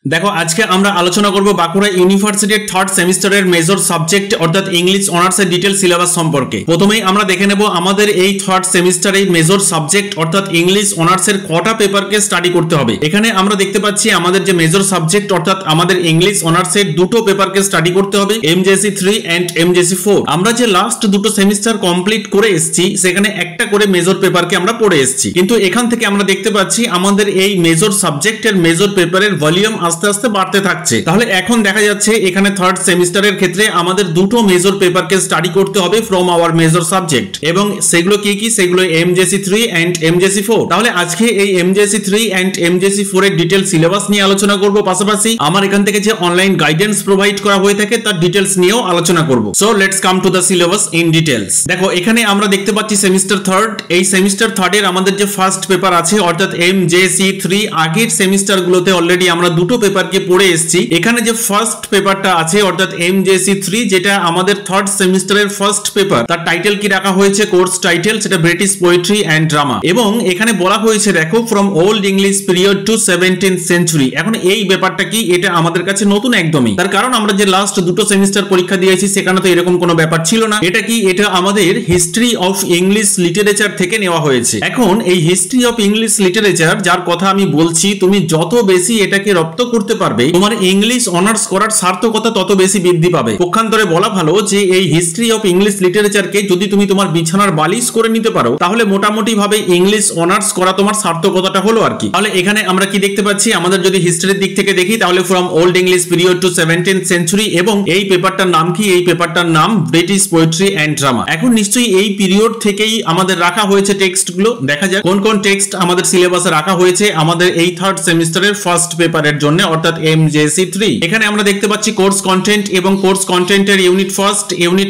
দেখো আজকে আমরা আলোচনা করব বাঁকুড়া ইউনিভার্সিটির থার্ড সেমিস্টারের মেজর সাবজেক্ট অর্থাৎ ইংলিশ অনার্সের ডিটেল সিলেবাস সম্পর্কে। প্রথমেই আমরা দেখে নেব আমাদের এই থার্ড সেমিস্টারে মেজর সাবজেক্ট অর্থাৎ ইংলিশ অনার্সের কটা পেপারকে স্টাডি করতে হবে। এখানে আমরা দেখতে পাচ্ছি আমাদের যে মেজর সাবজেক্ট অর্থাৎ আমাদের ইংলিশ অনার্সের দুটো পেপারকে স্টাডি করতে হবে, এমজেসি 3 এন্ড এমজেসি 4। আমরা যে লাস্ট দুটো সেমিস্টার কমপ্লিট করে এসেছি সেখানে একটা করে মেজর পেপারকে আমরা পড়ে এসেছি, কিন্তু এখান থেকে আমরা দেখতে পাচ্ছি আমাদের এই মেজর সাবজেক্টের মেজর পেপারের ভলিউম আস্তে আস্তে বাড়তে থাকছে। তাহলে এখন দেখা যাচ্ছে এখানে থার্ড সেমিস্টারের ক্ষেত্রে আমাদের দুটো মেজর পেপারকে স্টাডি করতে হবে ফ্রম আওয়ার মেজর সাবজেক্ট, এবং সেগুলো কি কি? সেগুলো এমজেসি 3 এন্ড এমজেসি 4। তাহলে আজকে এই এমজেসি 3 এন্ড এমজেসি 4 এর ডিটেল সিলেবাস নিয়ে আলোচনা করব, পাশাপাশি আমার এখান থেকে যে অনলাইন গাইডেন্স প্রোভাইড করা হয়ে থাকে তার ডিটেলস নিয়েও আলোচনা করব। So let's come to the syllabus in details. দেখো এখানে আমরা দেখতে পাচ্ছি সেমিস্টার থার্ড। এই সেমিস্টার থার্ড এর আমাদের যে ফার্স্ট পেপার আছে অর্থাৎ এমজেসি 3, আগের সেমিস্টার গুলোতে অলরেডি আমরা দুটো পেপারকে পড়ে এসেছি। এখানে যে ফার্স্ট পেপারটা আছে অর্থাৎ এমজেসি 3, যেটা আমাদের থার্ড সেমিস্টারের ফার্স্ট পেপার, তার টাইটেল কি রাখা হয়েছে? কোর্স টাইটেল, সেটা ব্রিটিশ পোয়েট্রি এন্ড ড্রামা। এবং এখানে বলা হয়েছে দেখো from old English period to 17th century. এখন এই ব্যাপারটা কি? এটা আমাদের কাছে নতুন একদমই, তার কারণ আমরা যে লাস্ট দুটো সেমিস্টার পরীক্ষা দিয়েছি সেখানে তো এরকম কোনো ব্যাপার ছিল না। এটা কি? এটা আমাদের হিস্ট্রি অফ ইংলিশ লিটারেচার থেকে নেওয়া হয়েছে। এখন এই হিস্ট্রি অফ ইংলিশ লিটারেচার যার কথা আমি বলছি, তুমি যত বেশি এটাকে রপ্ত করতে পারবে তোমার ইংলিশ অনার্স করার সার্থকতা তত বেশি বৃদ্ধি পাবে। পক্ষান্তরে বলা ভালো যে এই হিস্ট্রি অফ ইংলিশ লিটারেচারকে যদি তুমি তোমার বিছানার বালিশ করে নিতে পারো তাহলে মোটামুটি ভাবে ইংলিশ অনার্স করা তোমার সার্থকতাটা হলো আর কি। তাহলে এখানে আমরা কি দেখতে পাচ্ছি? আমাদের যদি হিস্ট্রির দিক থেকে দেখি তাহলে from old English period to 17th century, এবং এই পেপারটার নাম কি? এই পেপারটার নাম ব্রিটিশ পোয়েট্রি এন্ড ড্রামা। এখন নিশ্চয়ই এই পিরিয়ড থেকেই আমাদের রাখা হয়েছে টেক্সট গুলো। দেখা যাক কোন কোন টেক্সট আমাদের সিলেবাসে রাখা হয়েছে আমাদের এই থার্ড সেমিস্টারের ফার্স্ট পেপারের জন্য অর্থাৎ এমজেসি 3। এখানে আমরা দেখতে পাচ্ছি কোর্স কন্টেন্ট, এবং কোর্স কন্টেন্টের ইউনিট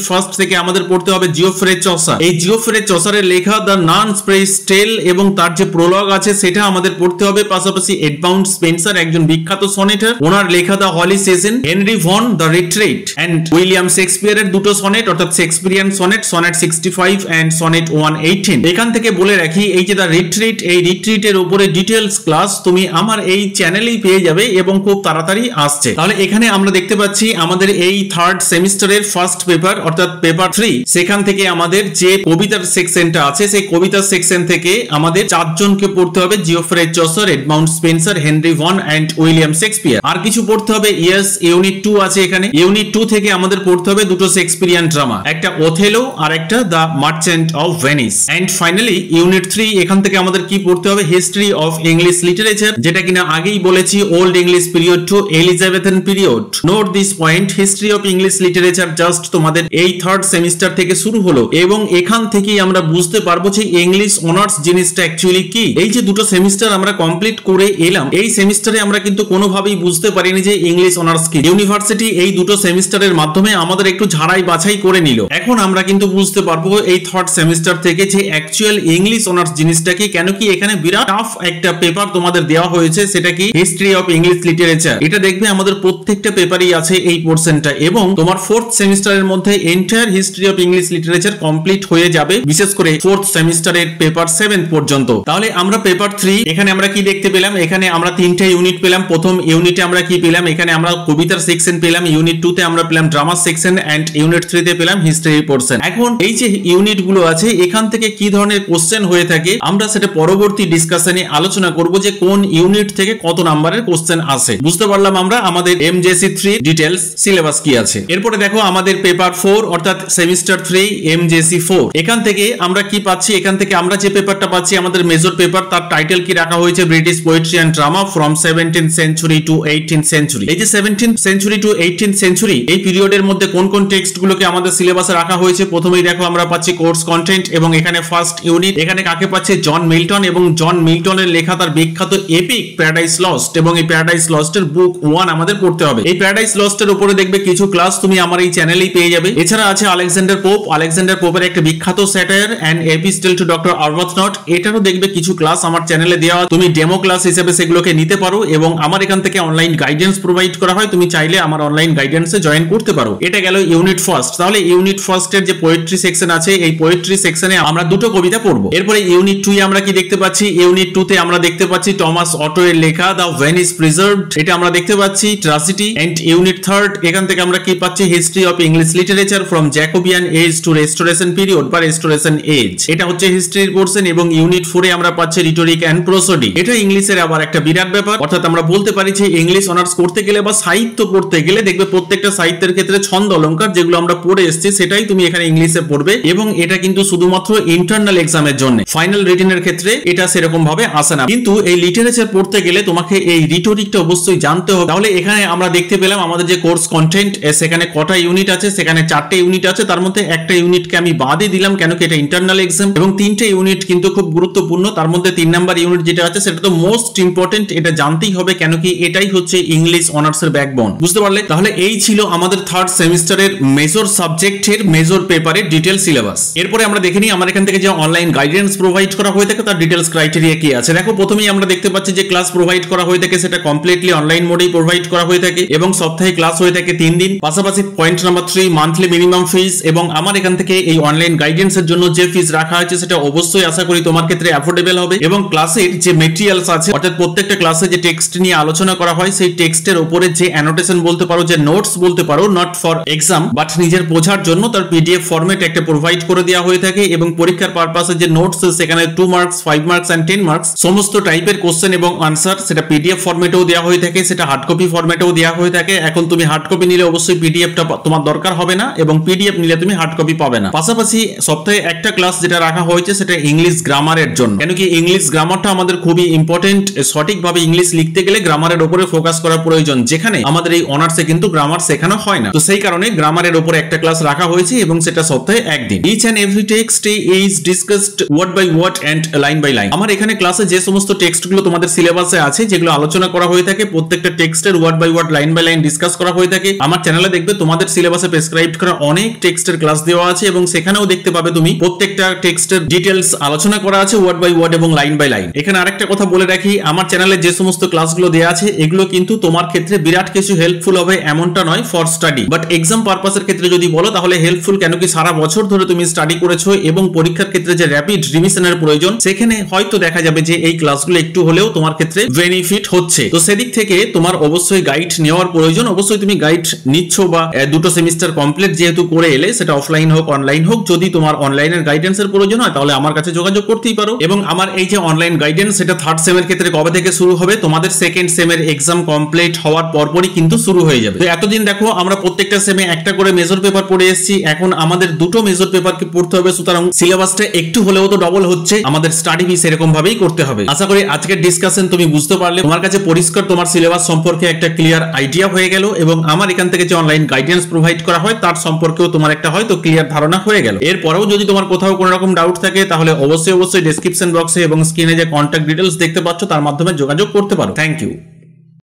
ফার্স্ট থেকে আমাদের পড়তে হবে জিওফ্রে চসার। এই জিওফ্রে চসারের লেখা দ্য নান স্প্রেস টেল এবং তার যে প্রোলগ আছে সেটা আমাদের পড়তে হবে। পাশাপাশি এডমাউন্ট স্পেন্সার, একজন বিখ্যাত সনেটার, ওনার লেখা the holy season, Henry Vaughan the retreat and William শেক্সপিয়ারের দুটো সনেট অর্থাৎ শেক্সপিয়ারিয়ান সনেট 65 এন্ড সনেট 118। এখান থেকে বলে রাখি এই যে দ্য রিট্রিট, এই রিট্রিটের উপরে ডিটেলস ক্লাস তুমি আমার এই চ্যানেলেই পেয়ে যাবে এবং খুব তাড়াতাড়ি আসছে। তাহলে এখানে আমরা দেখতে পাচ্ছি আমাদের এই থার্ড সেমিস্টারের ফার্স্ট পেপার অর্থাৎ পেপার 3, সেখান থেকে আমাদের যে কবিতার সেকশনটা আছে সেই কবিতার সেকশন থেকে আমাদের চারজনকে পড়তে হবে, Geoffrey Chaucer, Edmund Spenser, Henry Vaughan and William Shakespeare. আর কিছু পড়তে হবে। ইয়েস, ইউনিট 2 আছে এখানে। ইউনিট 2 থেকে আমাদের পড়তে হবে দুটো শেক্সপিয়ারিয়ান ড্রামা, একটা ওথেলো আর একটা the merchant of Venice. And finally unit 3, এখান থেকে আমাদের কি পড়তে হবে? হিস্ট্রি অফ ইংলিশ লিটারেচার, যেটা কিনা আগেই বলেছি old English period to Elizabethan period. Note this point, history of English literature just তোমাদের এই থার্ড সেমিস্টার থেকে শুরু হলো, এবং এখান থেকেই আমরা বুঝতে পারবো যে ইংলিশ অনার্স জিনিসটা অ্যাকচুয়ালি কি। এই যে দুটো সেমিস্টার আমরা কমপ্লিট করে এলাম, এই সেমিস্টারে আমরা কিন্তু কোনোভাবেই বুঝতে পারিনি যে ইংলিশ অনার্স কি। ইউনিভার্সিটি এই দুটো সেমিস্টারের মাধ্যমে আমাদের একটু ঝাড়াই বাছাই করে নিল। এখন আমরা কিন্তু বুঝতে পারবো এই থার্ড সেমিস্টার থেকে যে অ্যাকচুয়াল ইংলিশ অনার্স জিনিসটা কি। কেন কি? এখানে বিরাট টাফ একটা পেপার তোমাদের দেওয়া হয়েছে, সেটা কি? History of English literature. এটা দেখবে আমাদের প্রত্যেকটা পেপারই আছে এই পোরশনটা, এবং তোমার ফোর্থ সেমিস্টারের মধ্যে entire history of English literature complete হয়ে যাবে, বিশেষ করে ফোর্থ সেমিস্টারের পেপার 7 পর্যন্ত। তাহলে আমরা পেপার 3 এখানে আমরা কি দেখতে পেলাম? এখানে আমরা তিনটে ইউনিট পেলাম। প্রথম ইউনিটে আমরা কি পেলাম? এখানে আমরা কবিতার সেকশন পেলাম। ইউনিট 2 তে আমরা পেলাম ড্রামা সেকশন, এন্ড ইউনিট 3 তে পেলাম হিস্ট্রি পোরশন। এখন এই যে ইউনিট গুলো আছে এখান থেকে কি ধরনের কোশ্চেন হয়ে থাকে আমরা সেটা পরবর্তী ডিসকাশনে আলোচনা করব যে কোন ইউনিট থেকে কত নাম্বারের কোশ্চেন আসে। বুঝতে পারলাম আমরা আমাদের এমজেসি 3 ডিটেলস সিলেবাস কি আছে। এরপরে দেখো আমাদের পেপার 4 অর্থাৎ সেমিস্টার 3 এমজেসি 4। এখান থেকে আমরা কি পাচ্ছি? এখান থেকে আমরা যে পেপারটা পাচ্ছি আমাদের মেজর পেপার, তার টাইটেল কি রাখা হয়েছে? British poetry and drama from 17th century to 18th century. এই যে 17th century to 18th century এই পিরিয়ডের মধ্যে কোন কোন টেক্সট গুলোকে আমাদের সিলেবাসে রাখা হয়েছে? প্রথমেই দেখো আমরা পাচ্ছি কোর্স কন্টেন্ট, এবং এখানে ফার্স্ট ইউনিট। এখানে কাকে পাচ্ছি? জন মিল্টন, এবং জন মিল্টনের লেখা তার বিখ্যাত এপিক প্যারাডাইস লস্ট, এবং এই প্যারাডাইস লস্টের বুক 1 আমাদের পড়তে হবে। এই প্যারাডাইস লস্টের উপরে দেখবে কিছু ক্লাস তুমি আমার এই চ্যানেলেই পেয়ে যাবে। এছাড়া আছে আলেকজান্ডার পোপ। আলেকজান্ডার পোপের একটা বিখ্যাত satire and epistle to doctor Arbuthnot, এটারও দেখবে কিছু ক্লাস আমার চ্যানেলে দেওয়া, তুমি ডেমো ক্লাস হিসেবে সেগুলোকে নিতে পারো, এবং আমার এখান থেকে অনলাইন গাইডেন্স প্রোভাইড করা হয়, তুমি চাইলে আমার অনলাইন গাইডেন্সে জয়েন করতে পারো। এটা গেল ইউনিট ফার্স্ট। তাহলে ইউনিট ফার্স্টের যে পোয়েট্রি সেকশন আছে এই পোয়েট্রি সেকশনে আমরা দুটো কবিতা পড়বো। এরপরে ইউনিট 2 আমরা কি দেখতে পাচ্ছি? ইউনিট 2 তে আমরা দেখতে পাচ্ছি টমাস অটো এর লেখা দ্য ভেনিস প্রিজন রিজার্ভড, এটা আমরা দেখতে পাচ্ছি ট্র্যাজেডি। এন্ড ইউনিট 3 এখান থেকে আমরা কি পাচ্ছি, history of English literature from Jacobean age to restoration period বা রেস্টোরেশন এজ, এটা হচ্ছে হিস্ট্রির পোরশন। এবং ইউনিট 4 এ আমরা পাচ্ছি রিটোরিক এন্ড প্রোসোডি। এটা ইংলিশের আবার একটা বিরাট ব্যাপার, অর্থাৎ আমরা বলতে পারি যে ইংলিশ অনার্স করতে গেলে বা সাহিত্য পড়তে গেলে দেখবে প্রত্যেকটা সাহিত্যের ক্ষেত্রে ছন্দ অলংকার যেগুলো আমরা পড়ে এসেছি সেটাই তুমি এখানে ইংলিশে পড়বে। এবং এটা কিন্তু শুধুমাত্র ইন্টারনাল এক্সামের জন্য, ফাইনাল রিটেনের ক্ষেত্রে এটা সেরকম ভাবে আসে না। কিন্তু এই লিটারেচার পড়তে গেলে তোমাকে এই রিটোরিকটা অবশ্যই জানতে হবে। তাহলে এখানে আমরা দেখতে পেলাম আমাদের যে কোর্স কন্টেন্ট, সেখানে কটা ইউনিট আছে, সেখানে 4টে ইউনিট আছে। তার মধ্যে একটা ইউনিটকে আমি বাদই দিলাম, কেন কি এটা ইন্টারনাল এক্সাম। এবং 3টে ইউনিট কিন্তু খুব গুরুত্বপূর্ণ। তার মধ্যে 3 নাম্বার ইউনিট যেটা আছে সেটা তো মোস্ট ইম্পর্টেন্ট, এটা জানতেই হবে, কেন কি এটাই হচ্ছে ইংলিশ অনার্সের ব্যাকবোন। বুঝতে পারলে? তাহলে এই ছিল আমাদের 3rd সেমিস্টারের মেজর সাবজেক্টের মেজর পেপারের ডিটেইল সিলেবাস। এরপরে আমরা দেখে নিই আমার এখান থেকে যে অনলাইন গাইডেন্স প্রোভাইড করা হয়ে থাকে তার ডিটেইলস ক্রাইটেরিয়া কি আছে। দেখো, প্রথমেই আমরা দেখতে পাচ্ছি যে ক্লাস প্রোভাইড করা হয়ে থাকে সেটা কমপ্লিটলি অনলাইন মোডেই প্রোভাইড করা হয়ে থাকে এবং সপ্তাহে ক্লাস হয়ে থাকে 3 দিন। পাশাপাশি পয়েন্ট নাম্বার 3, মান্থলি মিনিমাম ফিস। এবং আমার এখান থেকে এই অনলাইন গাইডেন্সের জন্য যে ফিস রাখা আছে সেটা অবশ্যই আশা করি তোমার ক্ষেত্রে অ্যাফোর্ডেবল হবে। এবং ক্লাসের যে মেটেরিয়ালস আছে, অর্থাৎ প্রত্যেকটা ক্লাসে যে টেক্সট নিয়ে আলোচনা করা হয় সেই টেক্সটের উপরে যে অ্যানোটেশন বলতে পারো, যে নোটস বলতে পারো, নট ফর এক্সাম বাট নিজের বোঝার জন্য, তার পিডিএফ ফরম্যাট একটা প্রোভাইড করে দেওয়া হয়ে থাকে। এবং পরীক্ষার পারপাসে যে নোটস সেখানে 2 মার্কস, 5 মার্কস এন্ড 10 মার্কস সমস্ত টাইপের কোশ্চেন এবং আনসার সেটা পিডিএফ ফরম্যাটেও দেওয়া হয়ে থাকে, সেটা হার্ড কপি ফরম্যাটেও দেওয়া হয়ে থাকে। এখন তুমি হার্ড কপি নিলে অবশ্যই পিডিএফটা তোমার দরকার হবে না, এবং পিডিএফ নিলে তুমি হার্ড কপি পাবে না। পাশাপাশি সপ্তাহে একটা ক্লাস যেটা রাখা হয়েছে সেটা ইংলিশ গ্রামারের জন্য, কেন কি ইংলিশ গ্রামারটা আমাদের খুবই ইম্পর্টেন্ট। সঠিকভাবে ইংলিশ লিখতে গেলে গ্রামারের উপরে ফোকাস করা প্রয়োজন, যেখানে আমাদের এই অনার্সে কিন্তু গ্রামার শেখানো হয় না। তো সেই কারণে গ্রামারের উপরে একটা ক্লাস রাখা হয়েছে এবং সেটা সপ্তাহে একদিন। Each and every text is discussed word by word and line by line. আমার এখানে ক্লাসে যে সমস্ত টেক্সটগুলো তোমাদের সিলেবাসে আছে, যেগুলো আলোচনা করা হয়ে থাকে, প্রত্যেকটা টেক্সটের word by word, line by line discuss করা হয়ে থাকে। আমার চ্যানেলে দেখবে তোমাদের সিলেবাসে প্রেসক্রাইব করা অনেক টেক্সটের ক্লাস দেওয়া আছে এবং সেখানেও দেখতে পাবে তুমি প্রত্যেকটা টেক্সটের ডিটেইলস আলোচনা করা আছে ওয়ার্ড বাই ওয়ার্ড এবং লাইন বাই লাইন। এখানে আরেকটা কথা বলে রাখি, আমার চ্যানেলে যে সমস্ত ক্লাসগুলো দেওয়া আছে এগুলো কিন্তু তোমার ক্ষেত্রে বিরাট কিছু হেল্পফুল হবে এমনটা নয় ফর স্টাডি, বাট এক্সাম পারপাসের ক্ষেত্রে যদি বলো তাহলে হেল্পফুল, কেন কি সারা বছর ধরে তুমি স্টাডি করেছো এবং পরীক্ষার ক্ষেত্রে যে র্যাপিড রিভিশনের প্রয়োজন, সেখানে হয়তো দেখা যাবে যে এই ক্লাসগুলো একটু হলেও তোমার ক্ষেত্রে বেনিফিট হচ্ছে। তো সেদিক থেকে তোমার অবশ্যই গাইড নেওয়ার প্রয়োজন। অবশ্যই তুমি গাইড নিচ্ছ বা দুটো সেমিস্টার কমপ্লিট যেহেতু করে এলে, সেটা অফলাইন হোক অনলাইন হোক, যদি তোমার অনলাইনের গাইডেন্সের প্রয়োজন হয় তাহলে আমার কাছে যোগাযোগ করতেই পারো। এবং আমার এই যে অনলাইন গাইডেন্স সেটা 3rd সেমের ক্ষেত্রে কবে থেকে শুরু হবে, তোমাদের 2nd সেমের এক্সাম কমপ্লিট হওয়ার পরপরই কিন্তু শুরু হয়ে যাবে। তো এতদিন দেখো আমরা প্রত্যেকটা সেমে একটা করে মেজর পেপার পড়ে এসেছি, এখন আমাদের দুটো মেজর পেপারকে পড়তে হবে। সুতরাং সিলেবাসটা একটু হলেও তো ডবল হচ্ছে, আমাদের স্টাডি বি সেরকম ভাবেই করতে হবে। আশা করি আজকের ডিসকাশন তুমি বুঝতে পারলে, তোমার কাছে পরিষ্কার তোমার সিলেবাস সম্পর্কে একটা ক্লিয়ার আইডিয়া হয়ে গেল এবং আমার এখান থেকে যে অনলাইন গাইডেন্স প্রোভাইড করা হয় তার সম্পর্কেও তোমার একটা হয়তো ক্লিয়ার ধারণা হয়ে গেল। এরপরেও যদি তোমার কোথাও কোনো রকম ডাউট থাকে তাহলে অবশ্যই ডেসক্রিপশন বক্সে এবং স্ক্রিনে যে কন্ট্যাক্ট ডিটেইলস দেখতে পাচ্ছ তার মাধ্যমে যোগাযোগ করতে পারো। Thank you.